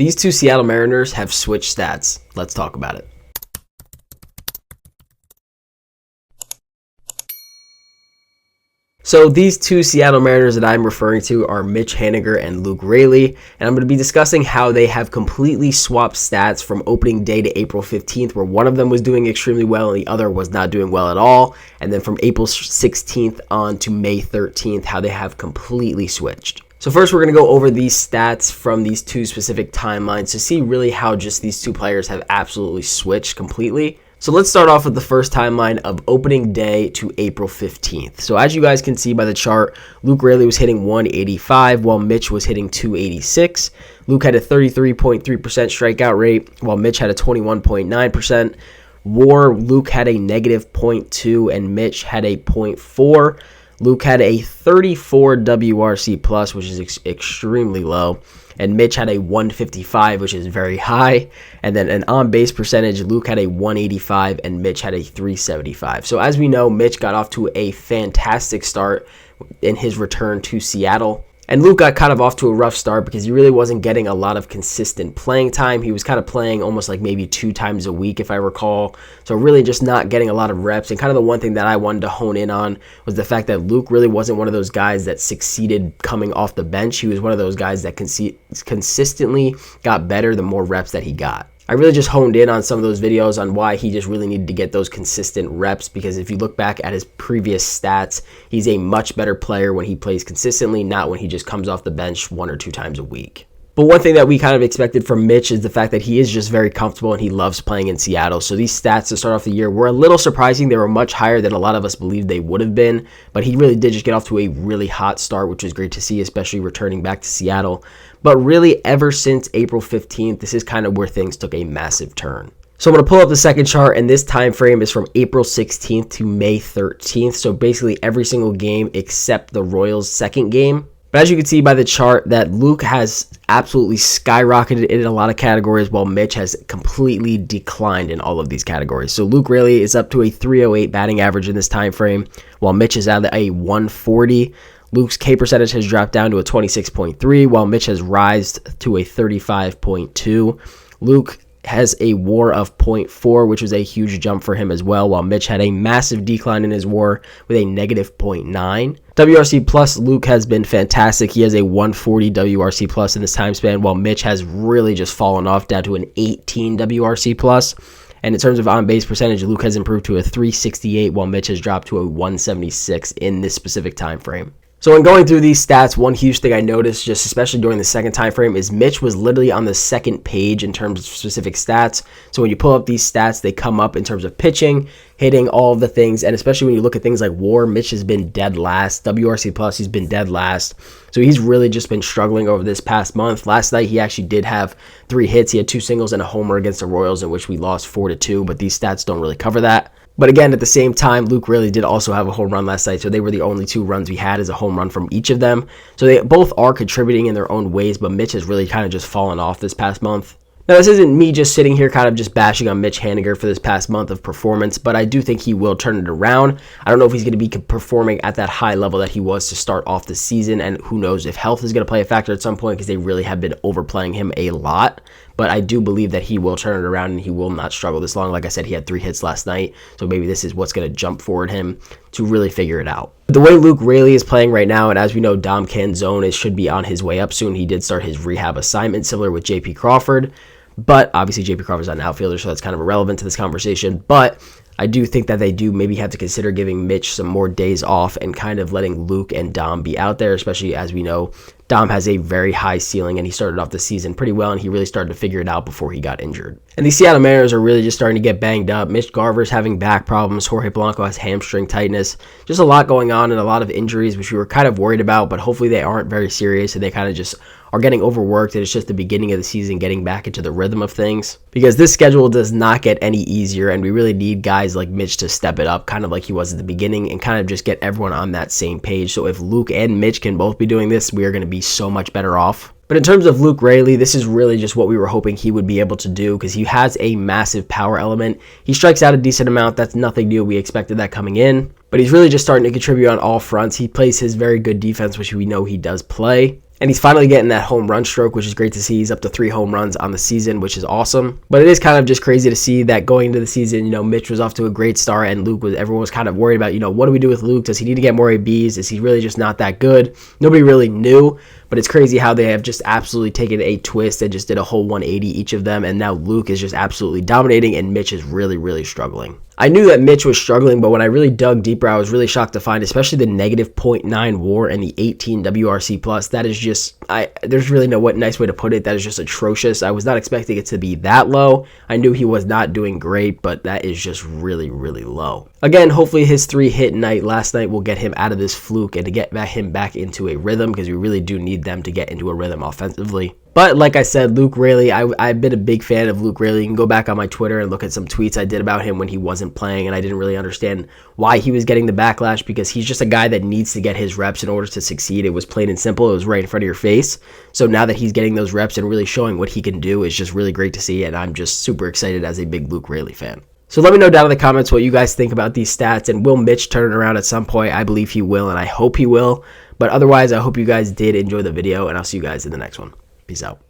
These two Seattle Mariners have switched stats. Let's talk about it. So these two Seattle Mariners that I'm referring to are Mitch Haniger and Luke Raley, and I'm going to be discussing how they have completely swapped stats from opening day to April 15th, where one of them was doing extremely well and the other was not doing well at all, and then from April 16th on to May 13th, how they have completely switched. So first we're going to go over these stats from these two specific timelines to see really how just these two players have absolutely switched completely. So let's start off with the first timeline of opening day to April 15th. So as you guys can see by the chart, Luke Raley was hitting 185 while Mitch was hitting 286. Luke had a 33.3% strikeout rate while Mitch had a 21.9%. WAR, Luke had a negative 0.2 and Mitch had a 0.4. Luke had a 34 WRC plus, which is extremely low, and Mitch had a 155, which is very high. And then an on-base percentage, Luke had a 185 and Mitch had a 375. So as we know, Mitch got off to a fantastic start in his return to Seattle. And Luke got kind of off to a rough start because he really wasn't getting a lot of consistent playing time. He was kind of playing almost like maybe 2 times a week, if I recall. So really just not getting a lot of reps. And kind of the one thing that I wanted to hone in on was the fact that Luke really wasn't one of those guys that succeeded coming off the bench. He was one of those guys that consistently got better the more reps that he got. I really just honed in on some of those videos on why he just really needed to get those consistent reps, because if you look back at his previous stats, he's a much better player when he plays consistently, not when he just comes off the bench 1 or 2 times a week. But one thing that we kind of expected from Mitch is the fact that he is just very comfortable and he loves playing in Seattle. So these stats to start off the year were a little surprising. They were much higher than a lot of us believed they would have been. But he really did just get off to a really hot start, which was great to see, especially returning back to Seattle. But really, ever since April 15th, this is kind of where things took a massive turn. So I'm going to pull up the second chart, and this time frame is from April 16th to May 13th. So basically every single game except the Royals' second game. But as you can see by the chart, that Luke has absolutely skyrocketed in a lot of categories while Mitch has completely declined in all of these categories. So Luke Raley is up to a 308 batting average in this time frame, while Mitch is at a 140. Luke's K percentage has dropped down to a 26.3, while Mitch has risen to a 35.2. Luke has a WAR of 0.4, which was a huge jump for him as well, while Mitch had a massive decline in his WAR with a negative 0.9. WRC plus, Luke has been fantastic. He has a 140 WRC plus in this time span, while Mitch has really just fallen off down to an 18 WRC plus. And in terms of on-base percentage, Luke has improved to a 368, while Mitch has dropped to a 176 in this specific time frame. So when going through these stats, one huge thing I noticed, just especially during the second time frame, is Mitch was literally on the second page in terms of specific stats. So when you pull up these stats, they come up in terms of pitching, hitting, all of the things, and especially when you look at things like WAR, Mitch has been dead last. WRC plus, he's been dead last. So he's really just been struggling over this past month. Last night, he actually did have 3 hits. He had 2 singles and a homer against the Royals, in which we lost 4-2, but these stats don't really cover that. But again, at the same time, Luke really did also have a home run last night, so they were the only 2 runs we had as a home run from each of them. So they both are contributing in their own ways, but Mitch has really kind of just fallen off this past month. Now, this isn't me just sitting here kind of just bashing on Mitch Haniger for this past month of performance, but I do think he will turn it around. I don't know if he's going to be performing at that high level that he was to start off the season, and who knows if health is going to play a factor at some point, because they really have been overplaying him a lot. But I do believe that he will turn it around and he will not struggle this long. Like I said, he had 3 hits last night, so maybe this is what's going to jump forward him to really figure it out. But the way Luke Raley is playing right now, and as we know, Dom Canzone should be on his way up soon. He did start his rehab assignment, similar with J.P. Crawford. But obviously, J.P. Crawford's not an outfielder, so that's kind of irrelevant to this conversation. But I do think that they do maybe have to consider giving Mitch some more days off and kind of letting Luke and Dom be out there, especially as we know Dom has a very high ceiling, and he started off the season pretty well, and he really started to figure it out before he got injured. And the Seattle Mariners are really just starting to get banged up. Mitch Garver's having back problems. Jorge Blanco has hamstring tightness. Just a lot going on and a lot of injuries, which we were kind of worried about, but hopefully they aren't very serious, and they kind of just are getting overworked, and it's just the beginning of the season getting back into the rhythm of things. Because this schedule does not get any easier, and we really need guys like Mitch to step it up, kind of like he was at the beginning, and kind of just get everyone on that same page. So if Luke and Mitch can both be doing this, we are going to be so much better off. But in terms of Luke Raley, this is really just what we were hoping he would be able to do, because he has a massive power element. He strikes out a decent amount. That's nothing new. We expected that coming in. But he's really just starting to contribute on all fronts. He plays his very good defense, which we know he does play. And he's finally getting that home run stroke, which is great to see. He's up to 3 home runs on the season, which is awesome. But it is kind of just crazy to see that going into the season, Mitch was off to a great start, and everyone was kind of worried about, what do we do with Luke? Does he need to get more ABs? Is he really just not that good? Nobody really knew, but it's crazy how they have just absolutely taken a twist and just did a whole 180 each of them, and now Luke is just absolutely dominating, and Mitch is really, really struggling. I knew that Mitch was struggling, but when I really dug deeper, I was really shocked to find, especially the negative 0.9 WAR and the 18 WRC+. That is just, there's really no nice way to put it. That is just atrocious. I was not expecting it to be that low. I knew he was not doing great, but that is just really, really low. Again, hopefully his 3-hit night last night will get him out of this fluke and to get him back into a rhythm, because we really do need them to get into a rhythm offensively. But like I said, Luke Raley, I've been a big fan of Luke Raley. You can go back on my Twitter and look at some tweets I did about him when he wasn't playing, and I didn't really understand why he was getting the backlash, because he's just a guy that needs to get his reps in order to succeed. It was plain and simple. It was right in front of your face. So now that he's getting those reps and really showing what he can do, is just really great to see, and I'm just super excited as a big Luke Raley fan. So let me know down in the comments what you guys think about these stats, and will Mitch turn it around at some point? I believe he will, and I hope he will. But otherwise, I hope you guys did enjoy the video, and I'll see you guys in the next one. Peace out.